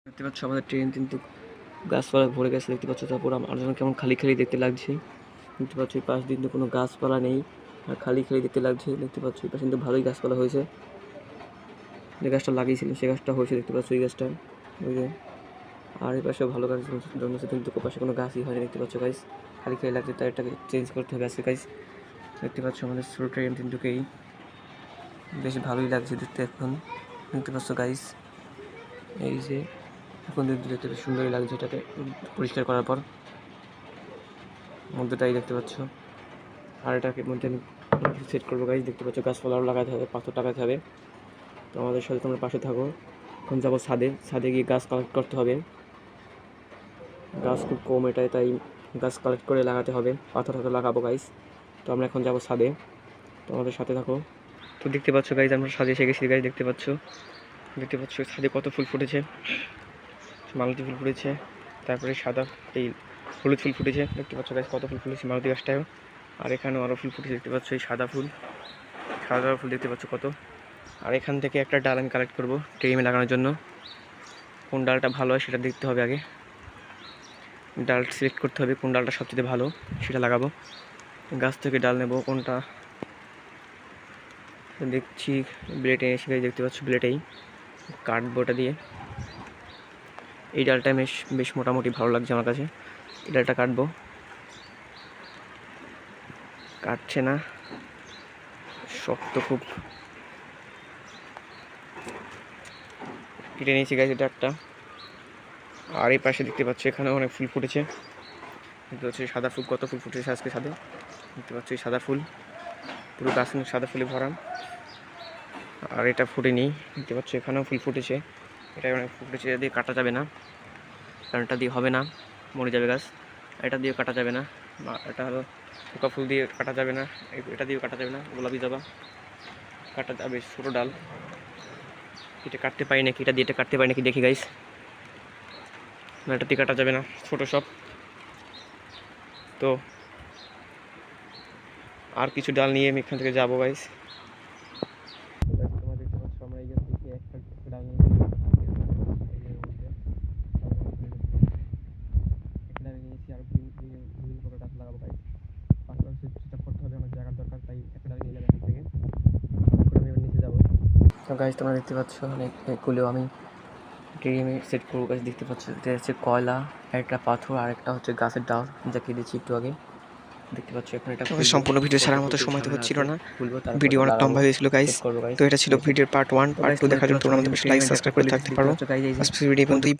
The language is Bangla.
দেখতে পাচ্ছ আমাদের ট্রেন কিন্তু গাছপালা ভরে গেছে দেখতে পাচ্ছ। তারপর আমার যেন কেমন খালি খালি দেখতে লাগছে দেখতে পাচ্ছ। এই পাশ দিয়ে কিন্তু কোনো গাছপালা নেই আর খালি খালি দেখতে লাগছে দেখতে পাচ্ছ। এই পাশে কিন্তু ভালোই গাছপালা হয়েছে, যে গাছটা লাগিয়েছিলাম সে গাছটা হয়েছে দেখতে পাচ্ছ, এই গাছটা ওই যে। আর এই পাশেও ভালো গাছ জন্মেছে কিন্তু পাশে কোনো গাছই হয়নি দেখতে পাচ্ছ গাইস, খালি খালি লাগছে। তাই এটাকে চেঞ্জ করতে হবে আজকে গাইস। দেখতে পাচ্ছ আমাদের ছোটো ট্রেন কিন্তু বেশ ভালোই লাগছে দেখতে এখন দেখতে পাচ্ছ গাইস। এই যে এখন দেখতে বেশ সুন্দরই লাগছে এটাকে পরিষ্কার করার পর, মধ্যেটাই দেখতে পাচ্ছ। আর এটাকে মধ্যে আমি সেট করবো গাইস। দেখতে পাচ্ছ গাছপালা আরও লাগাতে হবে, পাথর লাগাতে হবে। তো আমাদের সাথে তোমরা পাশে থাকো। এখন যাবো ছাদে গিয়ে গাছ কালেক্ট করতে হবে। গাছ খুব কম এটাই, তাই গাছ কালেক্ট করে লাগাতে হবে, পাথর লাগাবো গাইস। তো আমরা এখন যাবো ছাদে, তো আমাদের সাথে থাকো। তো দেখতে পাচ্ছ গাইস আমরা ছাদে এসে গেছি গাইস। দেখতে পাচ্ছ ছাদে কত ফুল ফুটেছে, মালতী ফুল ফুটেছে, তারপরে সাদা এই হলুদ ফুল ফুটেছে দেখতে পাচ্ছ গাছ। কত ফুল ফুটেছে মালতী গাছটাও, আর এখানেও আরও ফুল ফুটেছে দেখতে পাচ্ছ। এই সাদা ফুল দেখতে পাচ্ছ কত। আর এখান থেকে একটা ডাল আমি কালেক্ট করবো ট্রেমে লাগানোর জন্য। কোন ডালটা ভালো হয় সেটা দেখতে হবে আগে, ডাল সিলেক্ট করতে হবে কোন ডালটা সবচেয়ে ভালো সেটা লাগাবো। গাছ থেকে ডাল নেব কোনটা দেখছি, ব্লেডে এসে দেখতে পাচ্ছ, ব্লেডেই কাটবো ওটা দিয়ে। এই ডালটা বেশ মোটামুটি ভালো লাগছে আমার কাছে, এই ডালটা কাটবো। কাটছে না, শক্ত খুব। কেটে নিয়েছি গাছ এটা একটা। আর এই পাশে দেখতে পাচ্ছ এখানে অনেক ফুল ফুটেছে দেখতে পাচ্ছ। সাদা ফুল, কত ফুল ফুটেছে আজকে ছাদে দেখতে পাচ্ছ। এই সাদা ফুল পুরো গাছ সাদা ফুলে ভরা। আর এটা ফুটেনি দেখতে পাচ্ছ, এখানেও ফুল ফুটেছে। এটা অনেক ফুল ফুটেছে, এটা দিয়ে কাটা যাবে না, কারণ এটা দিয়ে হবে না, মরে যাবে গাছ। এটা দিয়েও কাটা যাবে না, এটা হলো পোকা ফুল দিয়ে কাটা যাবে না, এটা দিয়েও কাটা যাবে না, গোলাপি জবা কাটা যাবে। ছোটো ডাল এটা কাটতে পারি নাকি, এটা দিয়ে এটা কাটতে পারি নাকি দেখি গাইস। না, এটা দিয়ে কাটা যাবে না, ছোটো সব। তো আর কিছু ডাল নিয়ে আমি এখান থেকে যাবো গাইস। তোমরা দেখতে পাচ্ছ আমরা এই থেকে একটা ডাল নিয়ে নিয়েছি, আর বিভিন্ন প্রকার গাছ লাগাবো গাইস। পাশাপাশি সেটা করতে হবে, আমার জায়গার দরকার, তাই একটা ডাল নিলাম এখান থেকে। এখন আমি নিচে যাবো। তো গাইস তোমরা দেখতে পাচ্ছ অনেকগুলো আমি ড্রিমে সেট করবো গাছ। দেখতে পাচ্ছ এটা হচ্ছে কয়লা, একটা পাথর, আর একটা হচ্ছে গাছের ডাল যাকে দিয়েছি একটু আগে দেখতে পাচ্ছ। এখন এটা সম্পূর্ণ ভিডিও ছাড়ার মতো সময় তো হচ্ছিল না, ভিডিও অনেক লম্বা হয়েছিল গাইস। তো এটা ছিল ভিডিওর পার্ট 1। পার্ট 2 দেখার জন্য তোমরা আমাদের লাইক সাবস্ক্রাইব করে থাকতে পারো। আজকের ভিডিও পর্যন্তই।